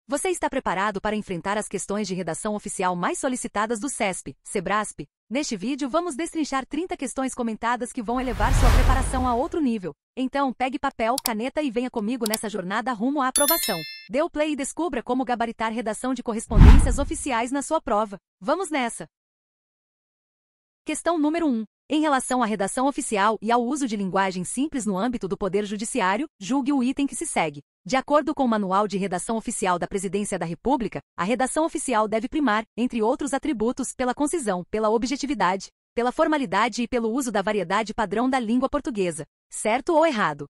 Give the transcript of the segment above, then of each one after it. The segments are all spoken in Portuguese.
Você está preparado para enfrentar as questões de redação oficial mais solicitadas do CESP, Sebrasp? Neste vídeo vamos destrinchar 30 questões comentadas que vão elevar sua preparação a outro nível. Então pegue papel, caneta e venha comigo nessa jornada rumo à aprovação. Dê o play e descubra como gabaritar redação de correspondências oficiais na sua prova. Vamos nessa! Questão número 1. Em relação à redação oficial e ao uso de linguagem simples no âmbito do Poder Judiciário, julgue o item que se segue. De acordo com o Manual de Redação Oficial da Presidência da República, a redação oficial deve primar, entre outros atributos, pela concisão, pela objetividade, pela formalidade e pelo uso da variedade padrão da língua portuguesa. Certo ou errado?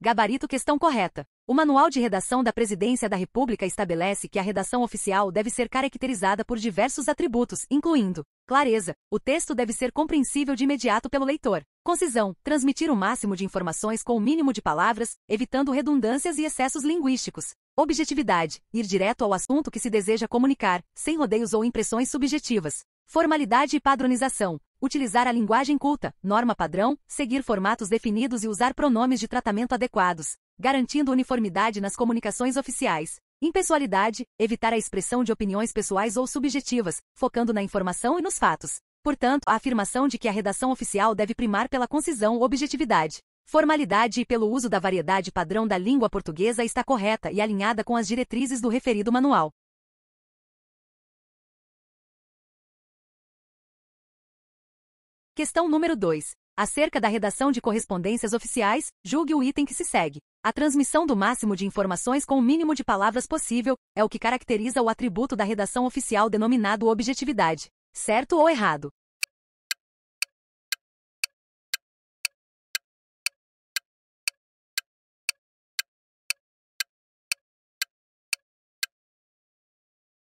Gabarito questão correta. O Manual de Redação da Presidência da República estabelece que a redação oficial deve ser caracterizada por diversos atributos, incluindo clareza, o texto deve ser compreensível de imediato pelo leitor; concisão, transmitir o máximo de informações com o mínimo de palavras, evitando redundâncias e excessos linguísticos; objetividade, ir direto ao assunto que se deseja comunicar, sem rodeios ou impressões subjetivas; formalidade e padronização, utilizar a linguagem culta, norma padrão, seguir formatos definidos e usar pronomes de tratamento adequados, garantindo uniformidade nas comunicações oficiais; impessoalidade, evitar a expressão de opiniões pessoais ou subjetivas, focando na informação e nos fatos. Portanto, a afirmação de que a redação oficial deve primar pela concisão, objetividade, formalidade e pelo uso da variedade padrão da língua portuguesa está correta e alinhada com as diretrizes do referido manual. Questão número 2. Acerca da redação de correspondências oficiais, julgue o item que se segue. A transmissão do máximo de informações com o mínimo de palavras possível é o que caracteriza o atributo da redação oficial denominado objetividade. Certo ou errado?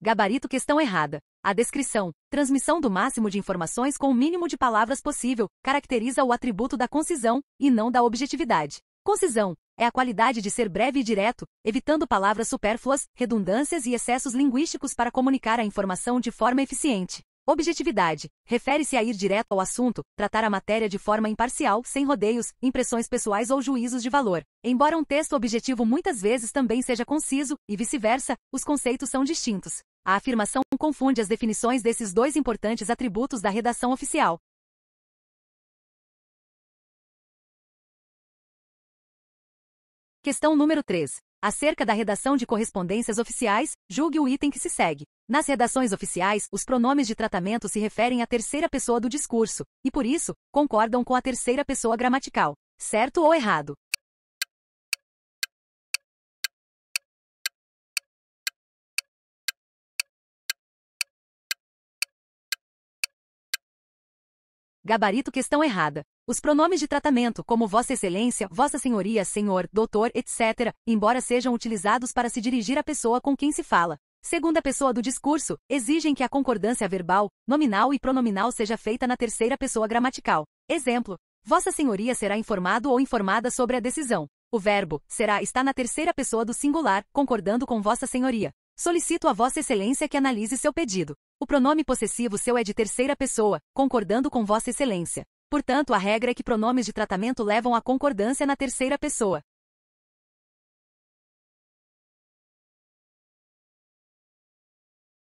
Gabarito questão errada. A descrição, transmissão do máximo de informações com o mínimo de palavras possível, caracteriza o atributo da concisão, e não da objetividade. Concisão é a qualidade de ser breve e direto, evitando palavras supérfluas, redundâncias e excessos linguísticos para comunicar a informação de forma eficiente. Objetividade refere-se a ir direto ao assunto, tratar a matéria de forma imparcial, sem rodeios, impressões pessoais ou juízos de valor. Embora um texto objetivo muitas vezes também seja conciso, e vice-versa, os conceitos são distintos. A afirmação confunde as definições desses dois importantes atributos da redação oficial. Questão número 3. Acerca da redação de correspondências oficiais, julgue o item que se segue. Nas redações oficiais, os pronomes de tratamento se referem à terceira pessoa do discurso, e por isso, concordam com a terceira pessoa gramatical. Certo ou errado? Gabarito questão errada. Os pronomes de tratamento, como Vossa Excelência, Vossa Senhoria, Senhor, Doutor, etc., embora sejam utilizados para se dirigir à pessoa com quem se fala, segunda pessoa do discurso, exigem que a concordância verbal, nominal e pronominal seja feita na terceira pessoa gramatical. Exemplo: Vossa Senhoria será informado ou informada sobre a decisão. O verbo será está na terceira pessoa do singular, concordando com Vossa Senhoria. Solicito a Vossa Excelência que analise seu pedido. O pronome possessivo seu é de terceira pessoa, concordando com Vossa Excelência. Portanto, a regra é que pronomes de tratamento levam à concordância na terceira pessoa.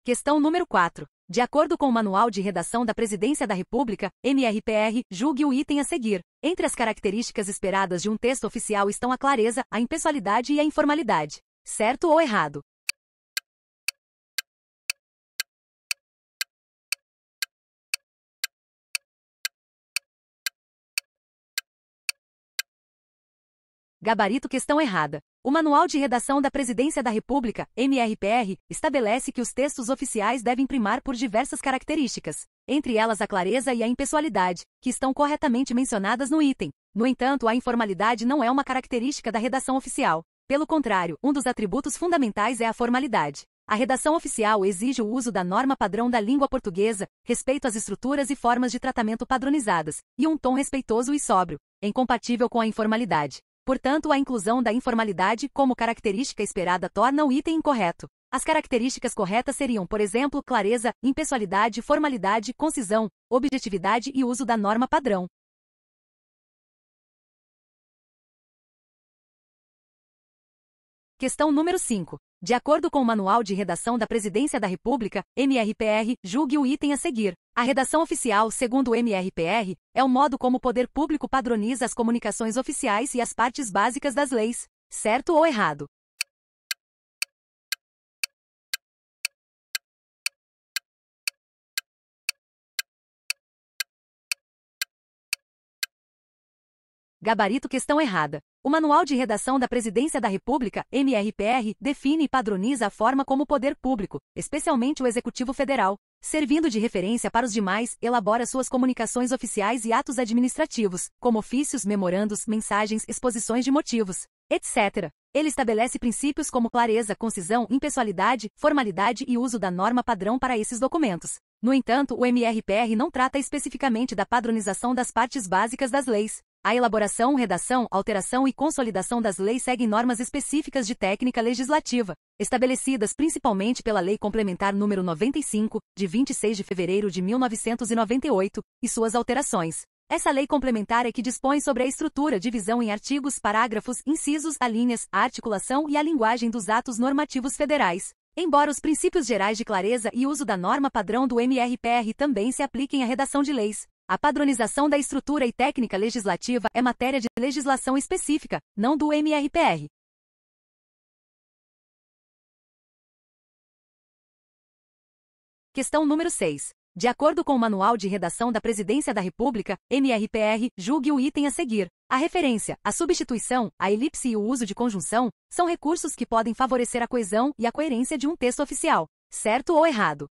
Questão número 4. De acordo com o Manual de Redação da Presidência da República, MRPR, julgue o item a seguir. Entre as características esperadas de um texto oficial estão a clareza, a impessoalidade e a informalidade. Certo ou errado? Gabarito questão errada. O Manual de Redação da Presidência da República, MRPR, estabelece que os textos oficiais devem primar por diversas características, entre elas a clareza e a impessoalidade, que estão corretamente mencionadas no item. No entanto, a informalidade não é uma característica da redação oficial. Pelo contrário, um dos atributos fundamentais é a formalidade. A redação oficial exige o uso da norma padrão da língua portuguesa, respeito às estruturas e formas de tratamento padronizadas, e um tom respeitoso e sóbrio, incompatível com a informalidade. Portanto, a inclusão da informalidade como característica esperada torna o item incorreto. As características corretas seriam, por exemplo, clareza, impessoalidade, formalidade, concisão, objetividade e uso da norma padrão. Questão número 5. De acordo com o Manual de Redação da Presidência da República, MRPR, julgue o item a seguir. A redação oficial, segundo o MRPR, é o modo como o poder público padroniza as comunicações oficiais e as partes básicas das leis. Certo ou errado? Gabarito questão errada. O Manual de Redação da Presidência da República, MRPR, define e padroniza a forma como o poder público, especialmente o Executivo Federal, servindo de referência para os demais, elabora suas comunicações oficiais e atos administrativos, como ofícios, memorandos, mensagens, exposições de motivos, etc. Ele estabelece princípios como clareza, concisão, impessoalidade, formalidade e uso da norma padrão para esses documentos. No entanto, o MRPR não trata especificamente da padronização das partes básicas das leis. A elaboração, redação, alteração e consolidação das leis seguem normas específicas de técnica legislativa, estabelecidas principalmente pela Lei Complementar nº 95, de 26 de fevereiro de 1998, e suas alterações. Essa lei complementar é que dispõe sobre a estrutura, divisão em artigos, parágrafos, incisos, alíneas, a articulação e a linguagem dos atos normativos federais. Embora os princípios gerais de clareza e uso da norma padrão do MRPR também se apliquem à redação de leis, a padronização da estrutura e técnica legislativa é matéria de legislação específica, não do MRPR. Questão número 6. De acordo com o Manual de Redação da Presidência da República, MRPR, julgue o item a seguir. A referência, a substituição, a elipse e o uso de conjunção são recursos que podem favorecer a coesão e a coerência de um texto oficial. Certo ou errado?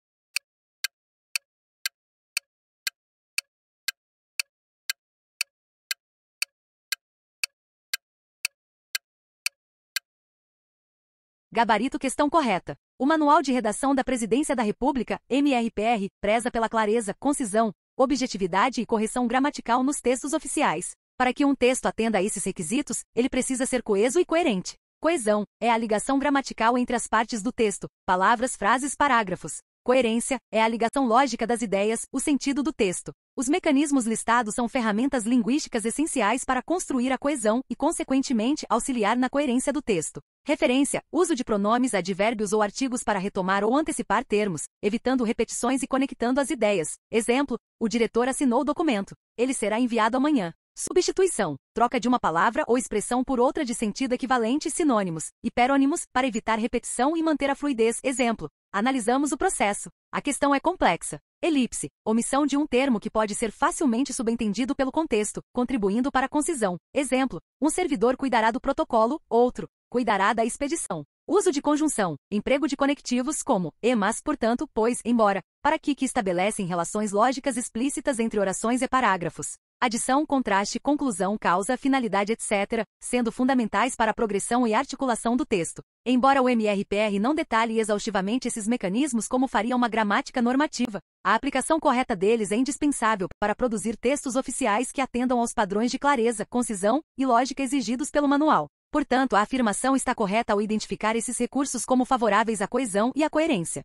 Gabarito questão correta. O Manual de Redação da Presidência da República, MRPR, preza pela clareza, concisão, objetividade e correção gramatical nos textos oficiais. Para que um texto atenda a esses requisitos, ele precisa ser coeso e coerente. Coesão é a ligação gramatical entre as partes do texto, palavras, frases, parágrafos. Coerência é a ligação lógica das ideias, o sentido do texto. Os mecanismos listados são ferramentas linguísticas essenciais para construir a coesão e, consequentemente, auxiliar na coerência do texto. Referência, uso de pronomes, advérbios ou artigos para retomar ou antecipar termos, evitando repetições e conectando as ideias. Exemplo, o diretor assinou o documento. Ele será enviado amanhã. Substituição, troca de uma palavra ou expressão por outra de sentido equivalente e sinônimos. Hiperônimos, para evitar repetição e manter a fluidez. Exemplo, analisamos o processo. A questão é complexa. Elipse, omissão de um termo que pode ser facilmente subentendido pelo contexto, contribuindo para a concisão. Exemplo, um servidor cuidará do protocolo, outro cuidará da expedição. Uso de conjunção, emprego de conectivos como e, mas, portanto, pois, embora, para que estabelecem relações lógicas explícitas entre orações e parágrafos. Adição, contraste, conclusão, causa, finalidade, etc., sendo fundamentais para a progressão e articulação do texto. Embora o MRPR não detalhe exaustivamente esses mecanismos como faria uma gramática normativa, a aplicação correta deles é indispensável para produzir textos oficiais que atendam aos padrões de clareza, concisão e lógica exigidos pelo manual. Portanto, a afirmação está correta ao identificar esses recursos como favoráveis à coesão e à coerência.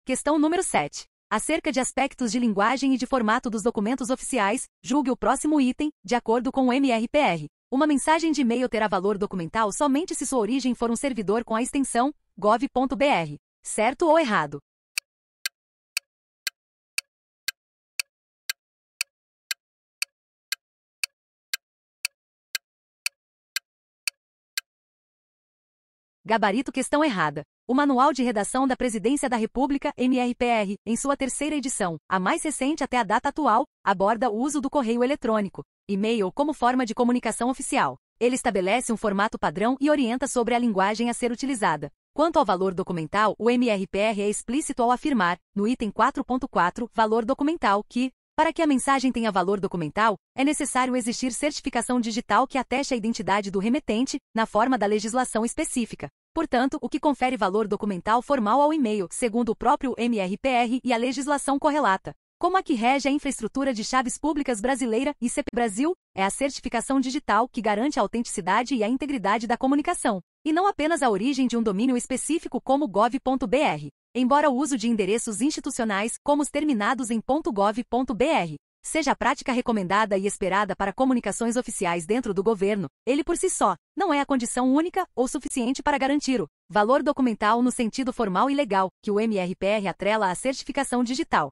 Questão número 7. Acerca de aspectos de linguagem e de formato dos documentos oficiais, julgue o próximo item, de acordo com o MRPR. Uma mensagem de e-mail terá valor documental somente se sua origem for um servidor com a extensão gov.br. Certo ou errado? Gabarito questão errada. O Manual de Redação da Presidência da República, MRPR, em sua terceira edição, a mais recente até a data atual, aborda o uso do correio eletrônico, e-mail, como forma de comunicação oficial. Ele estabelece um formato padrão e orienta sobre a linguagem a ser utilizada. Quanto ao valor documental, o MRPR é explícito ao afirmar, no item 4.4, valor documental, que, para que a mensagem tenha valor documental, é necessário existir certificação digital que ateste a identidade do remetente, na forma da legislação específica. Portanto, o que confere valor documental formal ao e-mail, segundo o próprio MRPR e a legislação correlata. como a que rege a infraestrutura de chaves públicas brasileira, ICP Brasil, é a certificação digital que garante a autenticidade e a integridade da comunicação, e não apenas a origem de um domínio específico como gov.br, embora o uso de endereços institucionais, como os terminados em .gov.br, seja a prática recomendada e esperada para comunicações oficiais dentro do governo, ele por si só não é a condição única ou suficiente para garantir o valor documental no sentido formal e legal que o MRPR atrela à certificação digital.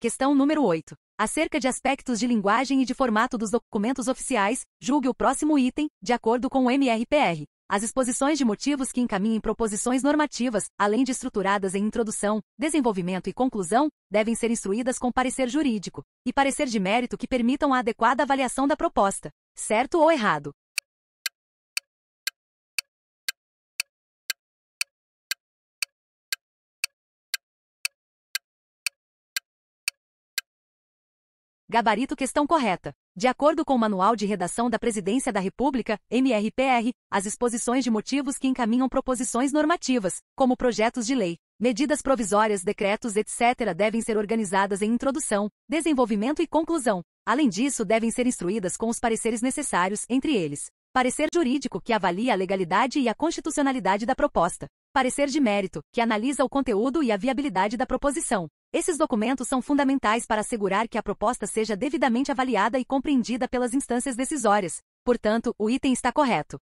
Questão número 8. Acerca de aspectos de linguagem e de formato dos documentos oficiais, julgue o próximo item, de acordo com o MRPR. As exposições de motivos que encaminhem proposições normativas, além de estruturadas em introdução, desenvolvimento e conclusão, devem ser instruídas com parecer jurídico e parecer de mérito que permitam a adequada avaliação da proposta. Certo ou errado? Gabarito questão correta. De acordo com o Manual de Redação da Presidência da República, MRPR, as exposições de motivos que encaminham proposições normativas, como projetos de lei, medidas provisórias, decretos, etc., devem ser organizadas em introdução, desenvolvimento e conclusão. Além disso, devem ser instruídas com os pareceres necessários, entre eles: parecer jurídico, que avalia a legalidade e a constitucionalidade da proposta; parecer de mérito, que analisa o conteúdo e a viabilidade da proposição. Esses documentos são fundamentais para assegurar que a proposta seja devidamente avaliada e compreendida pelas instâncias decisórias. Portanto, o item está correto.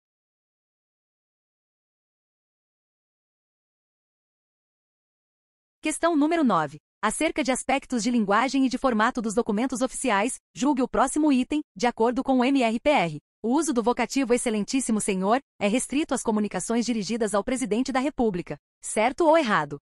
Questão número 9. Acerca de aspectos de linguagem e de formato dos documentos oficiais, julgue o próximo item, de acordo com o MRPR. O uso do vocativo Excelentíssimo Senhor é restrito às comunicações dirigidas ao Presidente da República. Certo ou errado?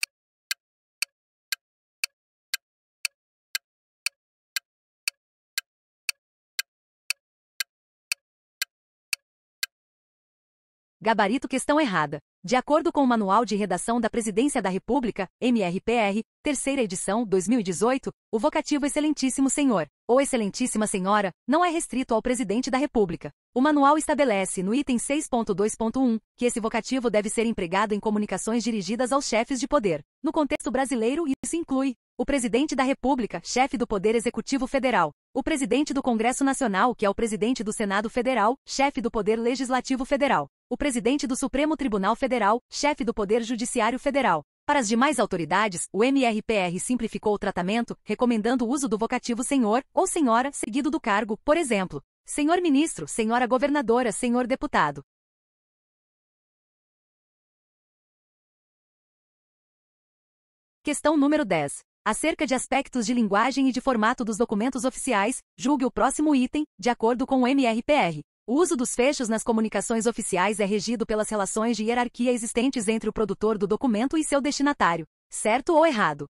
Gabarito questão errada. De acordo com o Manual de Redação da Presidência da República, MRPR, terceira edição, 2018, o vocativo Excelentíssimo Senhor, ou Excelentíssima Senhora, não é restrito ao Presidente da República. O manual estabelece, no item 6.2.1, que esse vocativo deve ser empregado em comunicações dirigidas aos chefes de poder. No contexto brasileiro, isso inclui o Presidente da República, chefe do Poder Executivo Federal; o Presidente do Congresso Nacional, que é o Presidente do Senado Federal, chefe do Poder Legislativo Federal; o Presidente do Supremo Tribunal Federal, chefe do Poder Judiciário Federal. Para as demais autoridades, o MRPR simplificou o tratamento, recomendando o uso do vocativo senhor ou senhora seguido do cargo, por exemplo: senhor ministro, senhora governadora, senhor deputado. Questão número 10. Acerca de aspectos de linguagem e de formato dos documentos oficiais, julgue o próximo item, de acordo com o MRPR. O uso dos fechos nas comunicações oficiais é regido pelas relações de hierarquia existentes entre o produtor do documento e seu destinatário. Certo ou errado?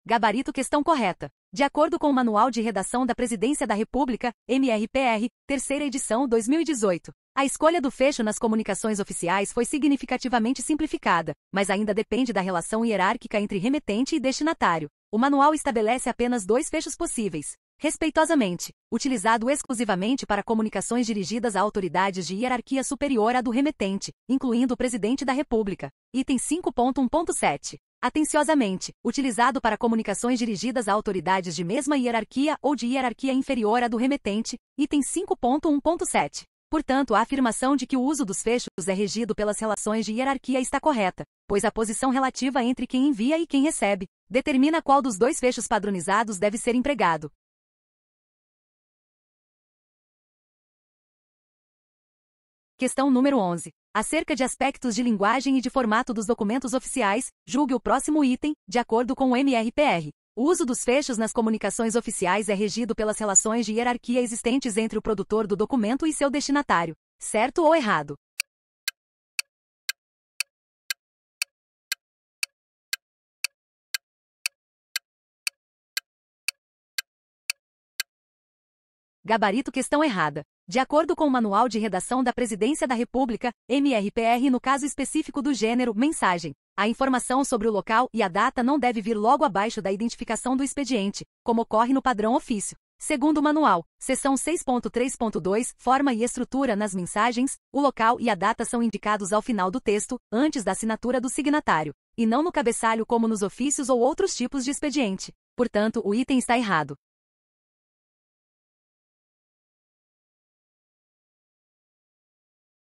Gabarito questão correta. De acordo com o Manual de Redação da Presidência da República, MRPR, terceira edição, 2018, a escolha do fecho nas comunicações oficiais foi significativamente simplificada, mas ainda depende da relação hierárquica entre remetente e destinatário. O manual estabelece apenas 2 fechos possíveis. Respeitosamente, utilizado exclusivamente para comunicações dirigidas a autoridades de hierarquia superior à do remetente, incluindo o Presidente da República. Item 5.1.7. Atenciosamente, utilizado para comunicações dirigidas a autoridades de mesma hierarquia ou de hierarquia inferior à do remetente. Item 5.1.7. Portanto, a afirmação de que o uso dos fechos é regido pelas relações de hierarquia está correta, pois a posição relativa entre quem envia e quem recebe determina qual dos 2 fechos padronizados deve ser empregado. Questão número 11. Acerca de aspectos de linguagem e de formato dos documentos oficiais, julgue o próximo item, de acordo com o MRPR. O uso dos fechos nas comunicações oficiais é regido pelas relações de hierarquia existentes entre o produtor do documento e seu destinatário. Certo ou errado? Gabarito questão errada. De acordo com o Manual de Redação da Presidência da República, MRPR, no caso específico do gênero mensagem, A informação sobre o local e a data não deve vir logo abaixo da identificação do expediente, como ocorre no padrão ofício. Segundo o manual, seção 6.3.2, forma e estrutura nas mensagens, o local e a data são indicados ao final do texto, antes da assinatura do signatário, e não no cabeçalho como nos ofícios ou outros tipos de expediente. Portanto, o item está errado.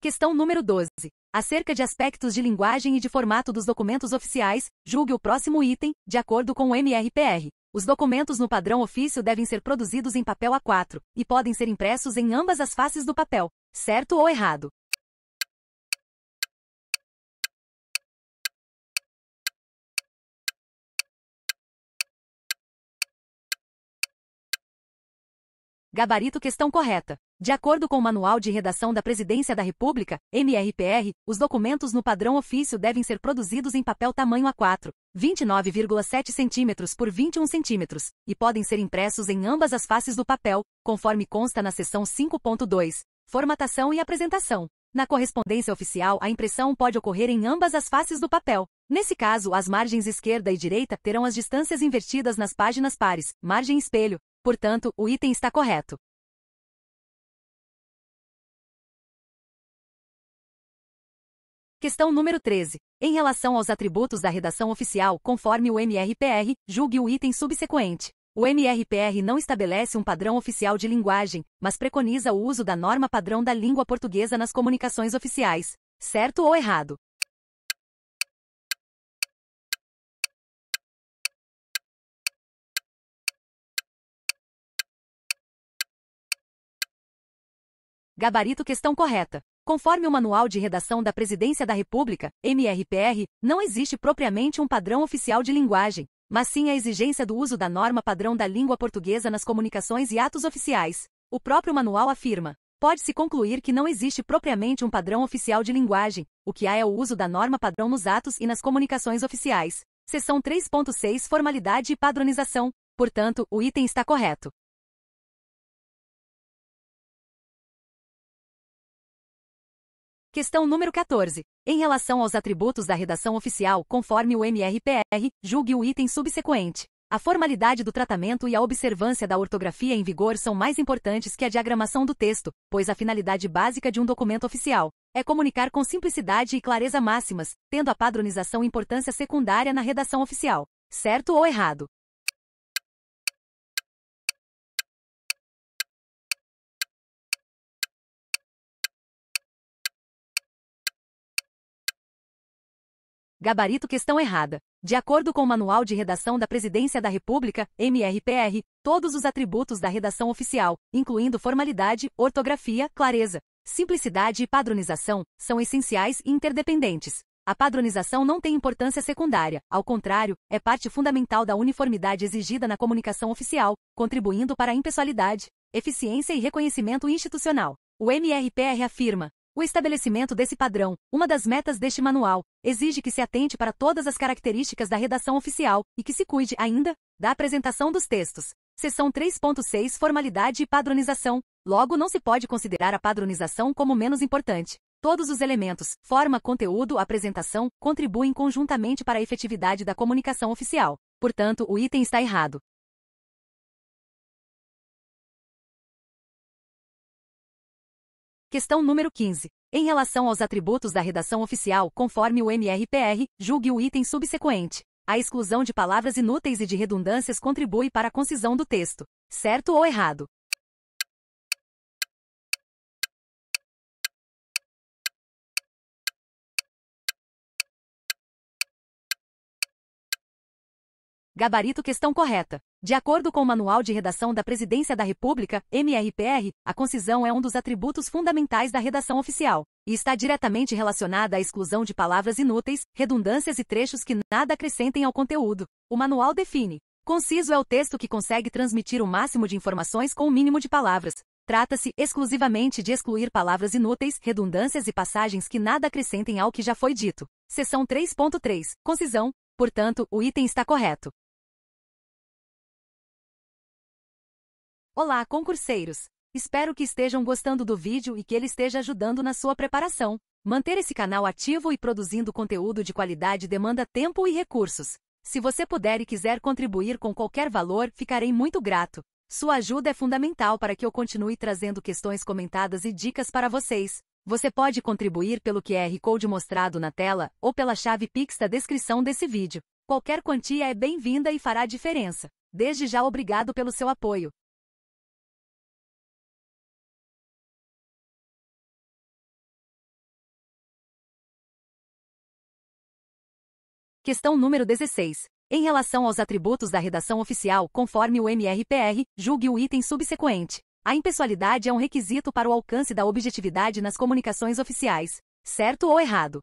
Questão número 12. Acerca de aspectos de linguagem e de formato dos documentos oficiais, julgue o próximo item, de acordo com o MRPR. Os documentos no padrão ofício devem ser produzidos em papel A4 e podem ser impressos em ambas as faces do papel. Certo ou errado? Gabarito questão correta. De acordo com o Manual de Redação da Presidência da República, MRPR, os documentos no padrão ofício devem ser produzidos em papel tamanho A4, 29,7 cm por 21 cm, e podem ser impressos em ambas as faces do papel, conforme consta na seção 5.2, Formatação e Apresentação. Na correspondência oficial, a impressão pode ocorrer em ambas as faces do papel. Nesse caso, as margens esquerda e direita terão as distâncias invertidas nas páginas pares, margem espelho. Portanto, o item está correto. Questão número 13. Em relação aos atributos da redação oficial, conforme o MRPR, julgue o item subsequente. O MRPR não estabelece um padrão oficial de linguagem, mas preconiza o uso da norma padrão da língua portuguesa nas comunicações oficiais. Certo ou errado? Gabarito questão correta. Conforme o Manual de Redação da Presidência da República, MRPR, não existe propriamente um padrão oficial de linguagem, mas sim a exigência do uso da norma padrão da língua portuguesa nas comunicações e atos oficiais. O próprio manual afirma: pode-se concluir que não existe propriamente um padrão oficial de linguagem, o que há é o uso da norma padrão nos atos e nas comunicações oficiais. Seção 3.6 Formalidade e padronização. Portanto, o item está correto. Questão número 14. Em relação aos atributos da redação oficial, conforme o MRPR, julgue o item subsequente. A formalidade do tratamento e a observância da ortografia em vigor são mais importantes que a diagramação do texto, pois a finalidade básica de um documento oficial é comunicar com simplicidade e clareza máximas, tendo a padronização importância secundária na redação oficial. Certo ou errado? Gabarito questão errada. De acordo com o Manual de Redação da Presidência da República, MRPR, todos os atributos da redação oficial, incluindo formalidade, ortografia, clareza, simplicidade e padronização, são essenciais e interdependentes. A padronização não tem importância secundária, ao contrário, é parte fundamental da uniformidade exigida na comunicação oficial, contribuindo para a impessoalidade, eficiência e reconhecimento institucional. O MRPR afirma: o estabelecimento desse padrão, uma das metas deste manual, exige que se atente para todas as características da redação oficial e que se cuide, ainda, da apresentação dos textos. Seção 3.6 Formalidade e padronização. Logo, não se pode considerar a padronização como menos importante. Todos os elementos, forma, conteúdo, apresentação, contribuem conjuntamente para a efetividade da comunicação oficial. Portanto, o item está errado. Questão número 15. Em relação aos atributos da redação oficial, conforme o MRPR, julgue o item subsequente. A exclusão de palavras inúteis e de redundâncias contribui para a concisão do texto. Certo ou errado? Gabarito questão correta. De acordo com o Manual de Redação da Presidência da República, MRPR, a concisão é um dos atributos fundamentais da redação oficial, e está diretamente relacionada à exclusão de palavras inúteis, redundâncias e trechos que nada acrescentem ao conteúdo. O manual define: conciso é o texto que consegue transmitir o máximo de informações com o mínimo de palavras. Trata-se exclusivamente de excluir palavras inúteis, redundâncias e passagens que nada acrescentem ao que já foi dito. Seção 3.3. Concisão. Portanto, o item está correto. Olá, concurseiros! Espero que estejam gostando do vídeo e que ele esteja ajudando na sua preparação. Manter esse canal ativo e produzindo conteúdo de qualidade demanda tempo e recursos. Se você puder e quiser contribuir com qualquer valor, ficarei muito grato. Sua ajuda é fundamental para que eu continue trazendo questões comentadas e dicas para vocês. Você pode contribuir pelo QR Code mostrado na tela ou pela chave Pix da descrição desse vídeo. Qualquer quantia é bem-vinda e fará diferença. Desde já, obrigado pelo seu apoio. Questão número 16. Em relação aos atributos da redação oficial, conforme o MRPR, julgue o item subsequente. A impessoalidade é um requisito para o alcance da objetividade nas comunicações oficiais. Certo ou errado?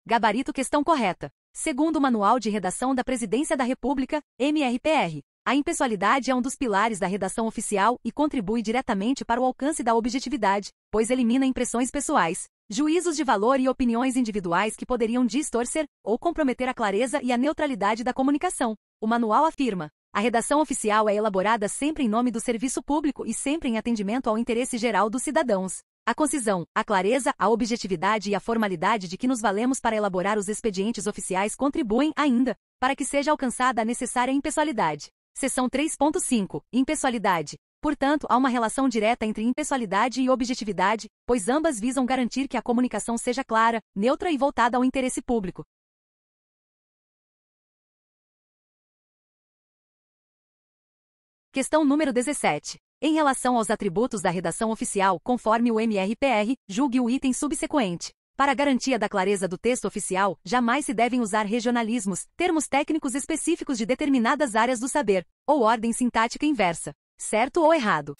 Gabarito questão correta. Segundo o Manual de Redação da Presidência da República, MRPR, a impessoalidade é um dos pilares da redação oficial e contribui diretamente para o alcance da objetividade, pois elimina impressões pessoais, juízos de valor e opiniões individuais que poderiam distorcer ou comprometer a clareza e a neutralidade da comunicação. O manual afirma: a redação oficial é elaborada sempre em nome do serviço público e sempre em atendimento ao interesse geral dos cidadãos. A concisão, a clareza, a objetividade e a formalidade de que nos valemos para elaborar os expedientes oficiais contribuem ainda para que seja alcançada a necessária impessoalidade. Seção 3.5. Impessoalidade. Portanto, há uma relação direta entre impessoalidade e objetividade, pois ambas visam garantir que a comunicação seja clara, neutra e voltada ao interesse público. Questão número 17. Em relação aos atributos da redação oficial, conforme o MRPR, julgue o item subsequente. Para a garantia da clareza do texto oficial, jamais se devem usar regionalismos, termos técnicos específicos de determinadas áreas do saber, ou ordem sintática inversa. Certo ou errado?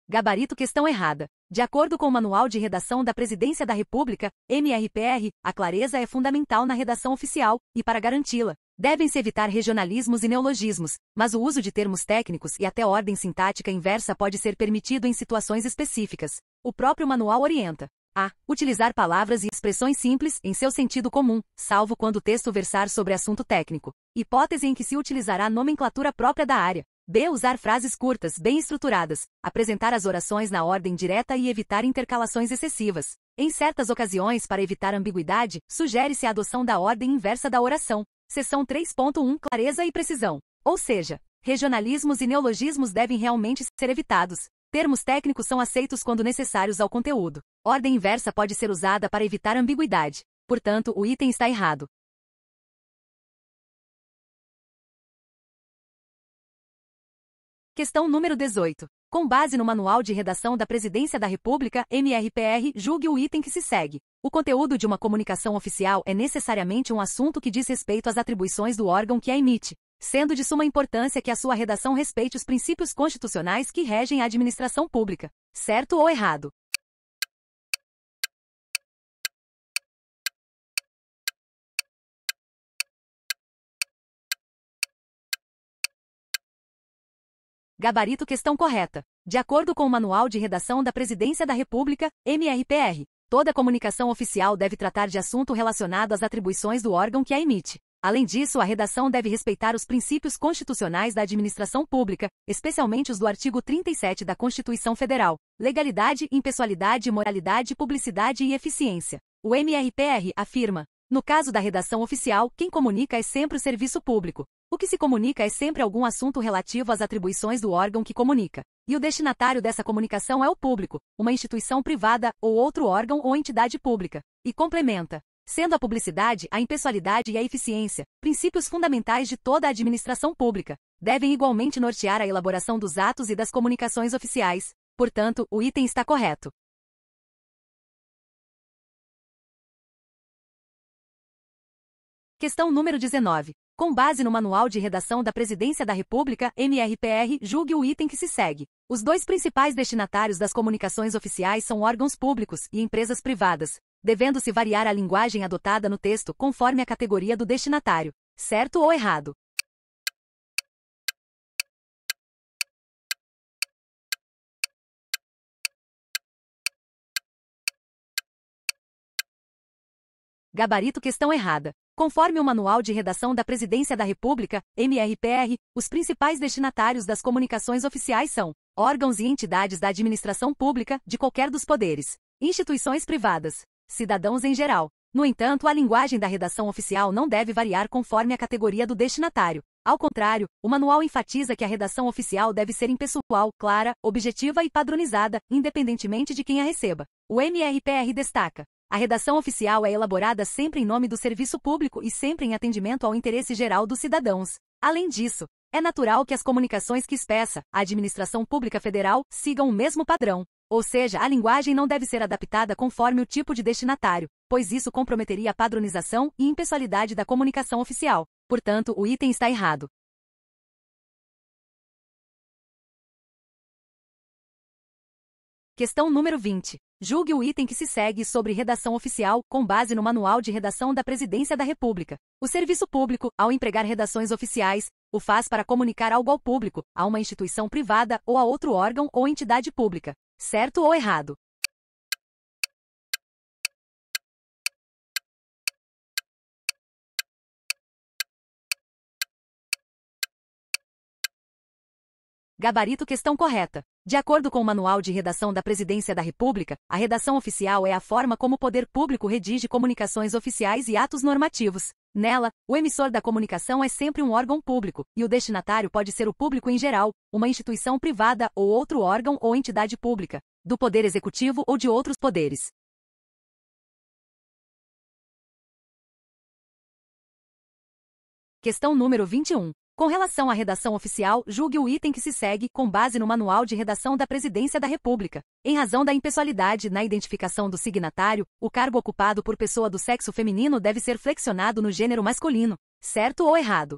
Gabarito questão errada. De acordo com o Manual de Redação da Presidência da República, MRPR, a clareza é fundamental na redação oficial, e para garanti-la, devem-se evitar regionalismos e neologismos, mas o uso de termos técnicos e até ordem sintática inversa pode ser permitido em situações específicas. O próprio manual orienta a utilizar palavras e expressões simples em seu sentido comum, salvo quando o texto versar sobre assunto técnico. Hipótese em que se utilizará nomenclatura própria da área. B. Usar frases curtas, bem estruturadas, apresentar as orações na ordem direta e evitar intercalações excessivas. Em certas ocasiões, para evitar ambiguidade, sugere-se a adoção da ordem inversa da oração. Seção 3.1. Clareza e precisão. Ou seja, regionalismos e neologismos devem realmente ser evitados. Termos técnicos são aceitos quando necessários ao conteúdo. Ordem inversa pode ser usada para evitar ambiguidade. Portanto, o item está errado. Questão número 18. Com base no Manual de Redação da Presidência da República, MRPR, julgue o item que se segue. O conteúdo de uma comunicação oficial é necessariamente um assunto que diz respeito às atribuições do órgão que a emite, sendo de suma importância que a sua redação respeite os princípios constitucionais que regem a administração pública. Certo ou errado? Gabarito questão correta. De acordo com o Manual de Redação da Presidência da República, MRPR, toda comunicação oficial deve tratar de assunto relacionado às atribuições do órgão que a emite. Além disso, a redação deve respeitar os princípios constitucionais da administração pública, especialmente os do artigo 37 da Constituição Federal: legalidade, impessoalidade, moralidade, publicidade e eficiência. O MRPR afirma: no caso da redação oficial, quem comunica é sempre o serviço público. O que se comunica é sempre algum assunto relativo às atribuições do órgão que comunica. E o destinatário dessa comunicação é o público, uma instituição privada ou outro órgão ou entidade pública. E complementa: sendo a publicidade, a impessoalidade e a eficiência princípios fundamentais de toda a administração pública, devem igualmente nortear a elaboração dos atos e das comunicações oficiais. Portanto, o item está correto. Questão número 19. Com base no Manual de Redação da Presidência da República, MRPR, julgue o item que se segue. Os dois principais destinatários das comunicações oficiais são órgãos públicos e empresas privadas, devendo-se variar a linguagem adotada no texto conforme a categoria do destinatário. Certo ou errado? Gabarito questão errada. Conforme o Manual de Redação da Presidência da República, MRPR, os principais destinatários das comunicações oficiais são órgãos e entidades da administração pública, de qualquer dos poderes, instituições privadas, cidadãos em geral. No entanto, a linguagem da redação oficial não deve variar conforme a categoria do destinatário. Ao contrário, o manual enfatiza que a redação oficial deve ser impessoal, clara, objetiva e padronizada, independentemente de quem a receba. O MRPR destaca: a redação oficial é elaborada sempre em nome do serviço público e sempre em atendimento ao interesse geral dos cidadãos. Além disso, é natural que as comunicações que expressa a administração pública federal sigam o mesmo padrão. Ou seja, a linguagem não deve ser adaptada conforme o tipo de destinatário, pois isso comprometeria a padronização e impessoalidade da comunicação oficial. Portanto, o item está errado. Questão número 20. Julgue o item que se segue sobre redação oficial, com base no Manual de Redação da Presidência da República. O serviço público, ao empregar redações oficiais, o faz para comunicar algo ao público, a uma instituição privada ou a outro órgão ou entidade pública. Certo ou errado? Gabarito questão correta. De acordo com o Manual de Redação da Presidência da República, a redação oficial é a forma como o poder público redige comunicações oficiais e atos normativos. Nela, o emissor da comunicação é sempre um órgão público, e o destinatário pode ser o público em geral, uma instituição privada ou outro órgão ou entidade pública, do Poder Executivo ou de outros poderes. Questão número 21. Com relação à redação oficial, julgue o item que se segue, com base no Manual de Redação da Presidência da República. Em razão da impessoalidade na identificação do signatário, o cargo ocupado por pessoa do sexo feminino deve ser flexionado no gênero masculino. Certo ou errado?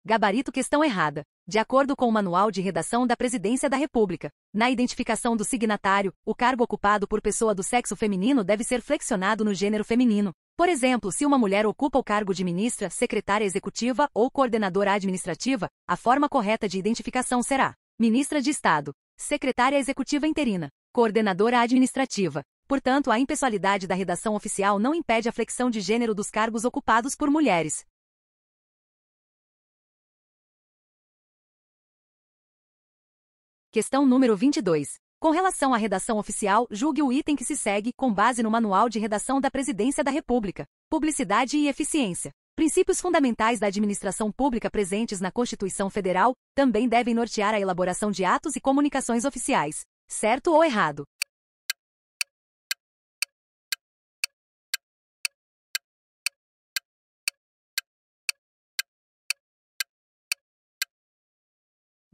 Gabarito questão errada. De acordo com o Manual de Redação da Presidência da República, na identificação do signatário, o cargo ocupado por pessoa do sexo feminino deve ser flexionado no gênero feminino. Por exemplo, se uma mulher ocupa o cargo de ministra, secretária executiva ou coordenadora administrativa, a forma correta de identificação será ministra de Estado, secretária executiva interina, coordenadora administrativa. Portanto, a impessoalidade da redação oficial não impede a flexão de gênero dos cargos ocupados por mulheres. Questão número 22. Com relação à redação oficial, julgue o item que se segue, com base no Manual de Redação da Presidência da República. Publicidade e eficiência. Princípios fundamentais da administração pública presentes na Constituição Federal também devem nortear a elaboração de atos e comunicações oficiais. Certo ou errado?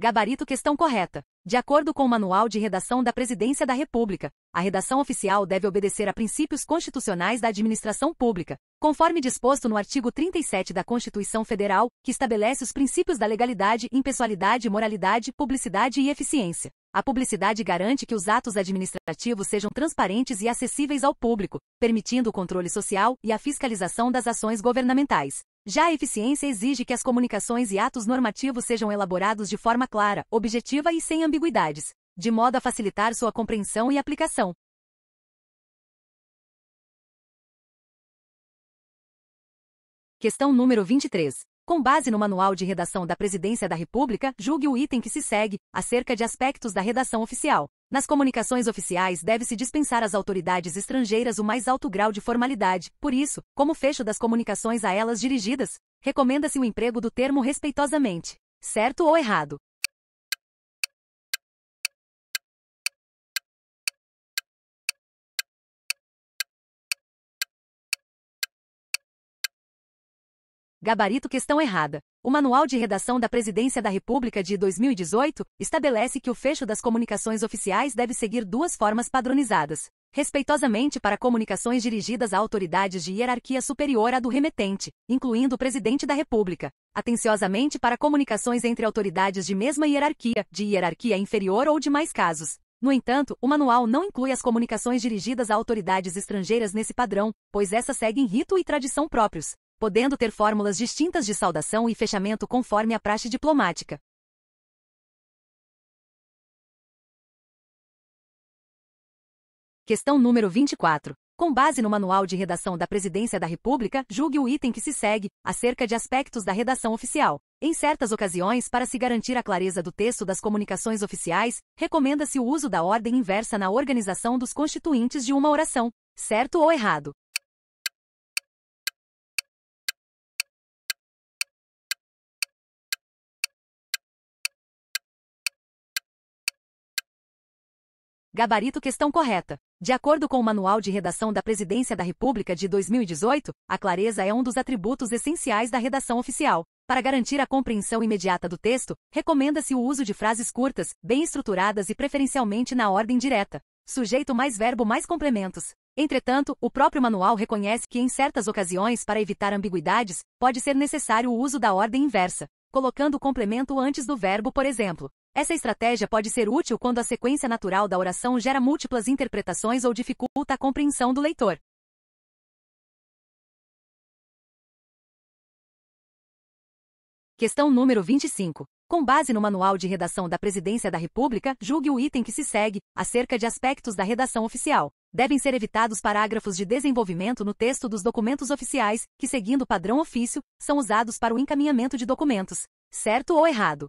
Gabarito questão correta. De acordo com o Manual de Redação da Presidência da República, a redação oficial deve obedecer a princípios constitucionais da administração pública, conforme disposto no artigo 37 da Constituição Federal, que estabelece os princípios da legalidade, impessoalidade, moralidade, publicidade e eficiência. A publicidade garante que os atos administrativos sejam transparentes e acessíveis ao público, permitindo o controle social e a fiscalização das ações governamentais. Já a eficiência exige que as comunicações e atos normativos sejam elaborados de forma clara, objetiva e sem ambiguidades, de modo a facilitar sua compreensão e aplicação. Questão número 23. Com base no Manual de Redação da Presidência da República, julgue o item que se segue, acerca de aspectos da redação oficial. Nas comunicações oficiais deve-se dispensar às autoridades estrangeiras o mais alto grau de formalidade. Por isso, como fecho das comunicações a elas dirigidas, recomenda-se o emprego do termo respeitosamente. Certo ou errado? Gabarito questão errada. O Manual de Redação da Presidência da República de 2018 estabelece que o fecho das comunicações oficiais deve seguir duas formas padronizadas. Respeitosamente para comunicações dirigidas a autoridades de hierarquia superior à do remetente, incluindo o Presidente da República. Atenciosamente para comunicações entre autoridades de mesma hierarquia, de hierarquia inferior ou de mais casos. No entanto, o manual não inclui as comunicações dirigidas a autoridades estrangeiras nesse padrão, pois essas seguem rito e tradição próprios. podendo ter fórmulas distintas de saudação e fechamento conforme a praxe diplomática. Questão número 24. Com base no Manual de Redação da Presidência da República, julgue o item que se segue, acerca de aspectos da redação oficial. Em certas ocasiões, para se garantir a clareza do texto das comunicações oficiais, recomenda-se o uso da ordem inversa na organização dos constituintes de uma oração. Certo ou errado? Gabarito questão correta. De acordo com o Manual de Redação da Presidência da República de 2018, a clareza é um dos atributos essenciais da redação oficial. Para garantir a compreensão imediata do texto, recomenda-se o uso de frases curtas, bem estruturadas e preferencialmente na ordem direta. Sujeito mais verbo mais complementos. Entretanto, o próprio manual reconhece que em certas ocasiões, para evitar ambiguidades, pode ser necessário o uso da ordem inversa, colocando o complemento antes do verbo, por exemplo. Essa estratégia pode ser útil quando a sequência natural da oração gera múltiplas interpretações ou dificulta a compreensão do leitor. Questão número 25. Com base no Manual de Redação da Presidência da República, julgue o item que se segue, acerca de aspectos da redação oficial. Devem ser evitados parágrafos de desenvolvimento no texto dos documentos oficiais, que, seguindo o padrão ofício, são usados para o encaminhamento de documentos. Certo ou errado?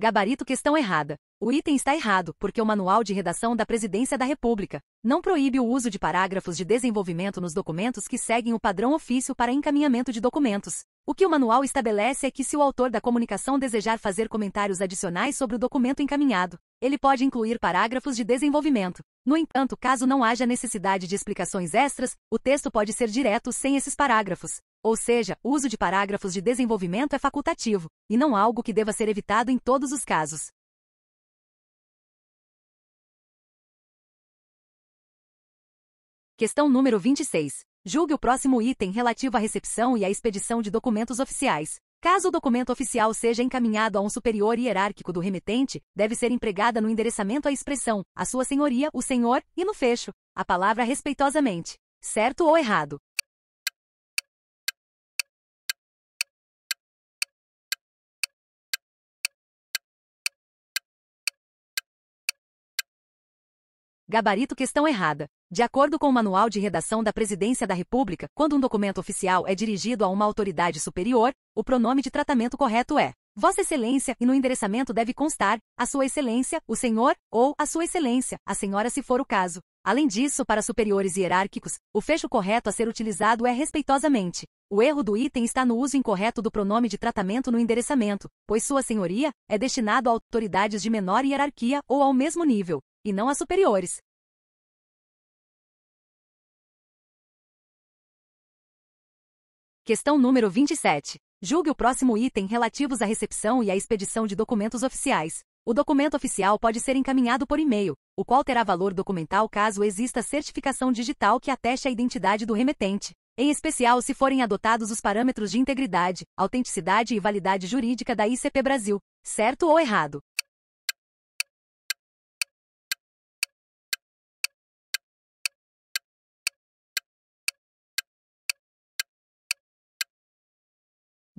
Gabarito questão errada. O item está errado, porque o Manual de Redação da Presidência da República não proíbe o uso de parágrafos de desenvolvimento nos documentos que seguem o padrão ofício para encaminhamento de documentos. O que o manual estabelece é que se o autor da comunicação desejar fazer comentários adicionais sobre o documento encaminhado, ele pode incluir parágrafos de desenvolvimento. No entanto, caso não haja necessidade de explicações extras, o texto pode ser direto sem esses parágrafos. Ou seja, o uso de parágrafos de desenvolvimento é facultativo, e não algo que deva ser evitado em todos os casos. Questão número 26. Julgue o próximo item relativo à recepção e à expedição de documentos oficiais. Caso o documento oficial seja encaminhado a um superior hierárquico do remetente, deve ser empregada no endereçamento a expressão, a sua senhoria, o senhor, e no fecho, a palavra respeitosamente. Certo ou errado? Gabarito questão errada. De acordo com o Manual de Redação da Presidência da República, quando um documento oficial é dirigido a uma autoridade superior, o pronome de tratamento correto é Vossa Excelência e no endereçamento deve constar a Sua Excelência, o Senhor, ou a Sua Excelência, a Senhora se for o caso. Além disso, para superiores hierárquicos, o fecho correto a ser utilizado é respeitosamente. O erro do item está no uso incorreto do pronome de tratamento no endereçamento, pois Sua Senhoria é destinado a autoridades de menor hierarquia ou ao mesmo nível, e não a superiores. Questão número 27. Julgue o próximo item relativos à recepção e à expedição de documentos oficiais. O documento oficial pode ser encaminhado por e-mail, o qual terá valor documental caso exista certificação digital que ateste a identidade do remetente, em especial se forem adotados os parâmetros de integridade, autenticidade e validade jurídica da ICP Brasil. Certo ou errado?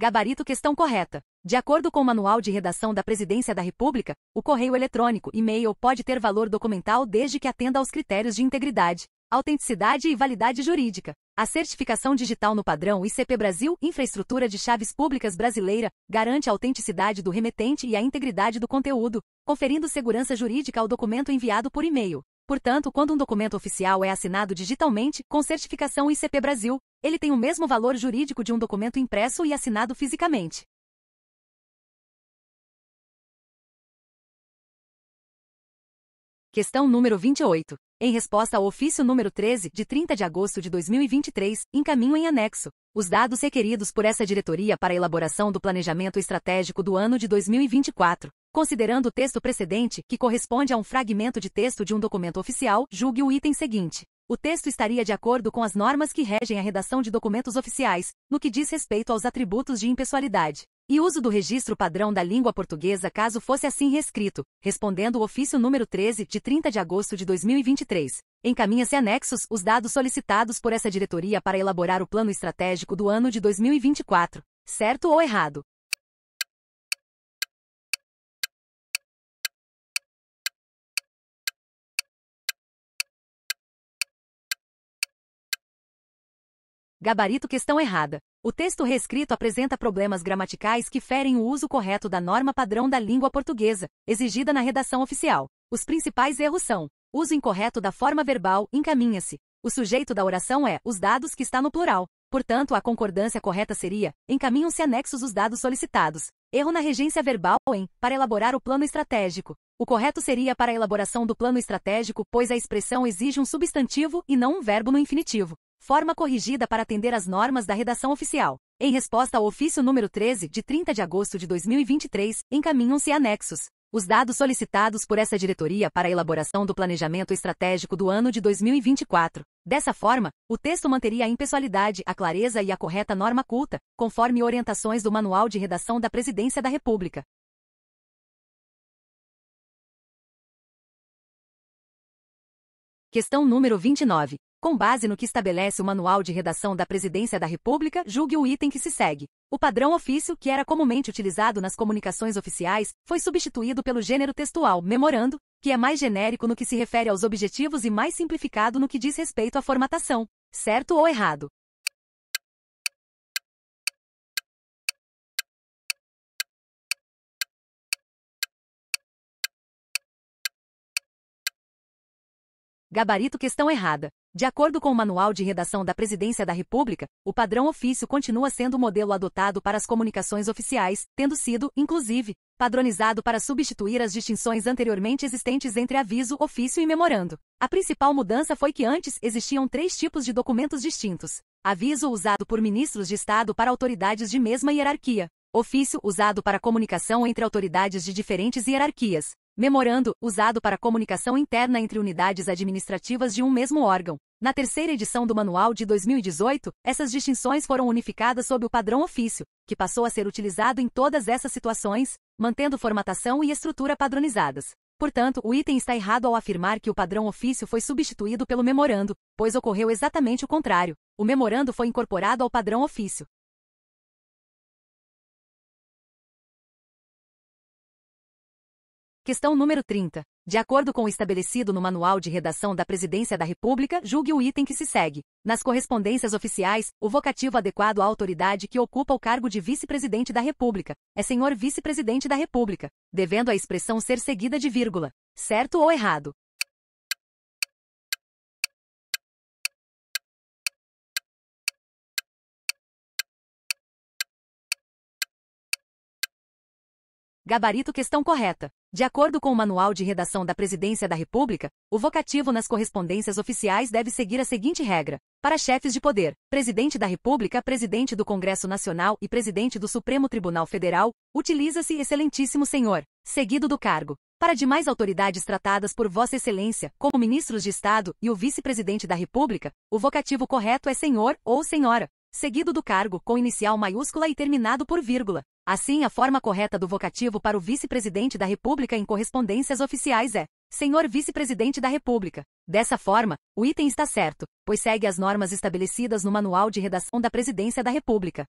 Gabarito questão correta. De acordo com o Manual de Redação da Presidência da República, o correio eletrônico, e-mail, pode ter valor documental desde que atenda aos critérios de integridade, autenticidade e validade jurídica. A certificação digital no padrão ICP Brasil, Infraestrutura de Chaves Públicas Brasileira, garante a autenticidade do remetente e a integridade do conteúdo, conferindo segurança jurídica ao documento enviado por e-mail. Portanto, quando um documento oficial é assinado digitalmente, com certificação ICP Brasil, ele tem o mesmo valor jurídico de um documento impresso e assinado fisicamente. Questão número 28. Em resposta ao ofício número 13, de 30 de agosto de 2023, encaminho em anexo os dados requeridos por essa diretoria para a elaboração do planejamento estratégico do ano de 2024. Considerando o texto precedente, que corresponde a um fragmento de texto de um documento oficial, julgue o item seguinte. O texto estaria de acordo com as normas que regem a redação de documentos oficiais, no que diz respeito aos atributos de impessoalidade, e uso do registro padrão da língua portuguesa caso fosse assim reescrito, respondendo o ofício número 13, de 30 de agosto de 2023. Encaminha-se anexos os dados solicitados por essa diretoria para elaborar o plano estratégico do ano de 2024. Certo ou errado? Gabarito questão errada. O texto reescrito apresenta problemas gramaticais que ferem o uso correto da norma padrão da língua portuguesa, exigida na redação oficial. Os principais erros são: uso incorreto da forma verbal, encaminha-se. O sujeito da oração é os dados, que está no plural. Portanto, a concordância correta seria: encaminham-se anexos os dados solicitados. Erro na regência verbal em para elaborar o plano estratégico. O correto seria para a elaboração do plano estratégico, pois a expressão exige um substantivo e não um verbo no infinitivo. Forma corrigida para atender às normas da redação oficial. Em resposta ao ofício número 13, de 30 de agosto de 2023, encaminham-se anexos os dados solicitados por essa diretoria para a elaboração do planejamento estratégico do ano de 2024. Dessa forma, o texto manteria a impessoalidade, a clareza e a correta norma culta, conforme orientações do Manual de Redação da Presidência da República. Questão número 29. Com base no que estabelece o Manual de Redação da Presidência da República, julgue o item que se segue. O padrão ofício, que era comumente utilizado nas comunicações oficiais, foi substituído pelo gênero textual memorando, que é mais genérico no que se refere aos objetivos e mais simplificado no que diz respeito à formatação. Certo ou errado? Gabarito questão errada. De acordo com o Manual de Redação da Presidência da República, o padrão ofício continua sendo o modelo adotado para as comunicações oficiais, tendo sido, inclusive, padronizado para substituir as distinções anteriormente existentes entre aviso, ofício e memorando. A principal mudança foi que antes existiam 3 tipos de documentos distintos: aviso, usado por ministros de Estado para autoridades de mesma hierarquia; ofício, usado para comunicação entre autoridades de diferentes hierarquias; memorando, usado para comunicação interna entre unidades administrativas de um mesmo órgão. Na terceira edição do Manual de 2018, essas distinções foram unificadas sob o padrão ofício, que passou a ser utilizado em todas essas situações, mantendo formatação e estrutura padronizadas. Portanto, o item está errado ao afirmar que o padrão ofício foi substituído pelo memorando, pois ocorreu exatamente o contrário. O memorando foi incorporado ao padrão ofício. Questão número 30. De acordo com o estabelecido no Manual de Redação da Presidência da República, julgue o item que se segue. Nas correspondências oficiais, o vocativo adequado à autoridade que ocupa o cargo de vice-presidente da República é senhor vice-presidente da República, devendo a expressão ser seguida de vírgula. Certo ou errado? Gabarito questão correta. De acordo com o Manual de Redação da Presidência da República, o vocativo nas correspondências oficiais deve seguir a seguinte regra: para chefes de poder, presidente da República, presidente do Congresso Nacional e presidente do Supremo Tribunal Federal, utiliza-se excelentíssimo senhor, seguido do cargo. Para demais autoridades tratadas por Vossa Excelência, como ministros de Estado e o vice-presidente da República, o vocativo correto é senhor ou senhora, seguido do cargo com inicial maiúscula e terminado por vírgula. Assim, a forma correta do vocativo para o vice-presidente da República em correspondências oficiais é senhor vice-presidente da República. Dessa forma, o item está certo, pois segue as normas estabelecidas no Manual de Redação da Presidência da República.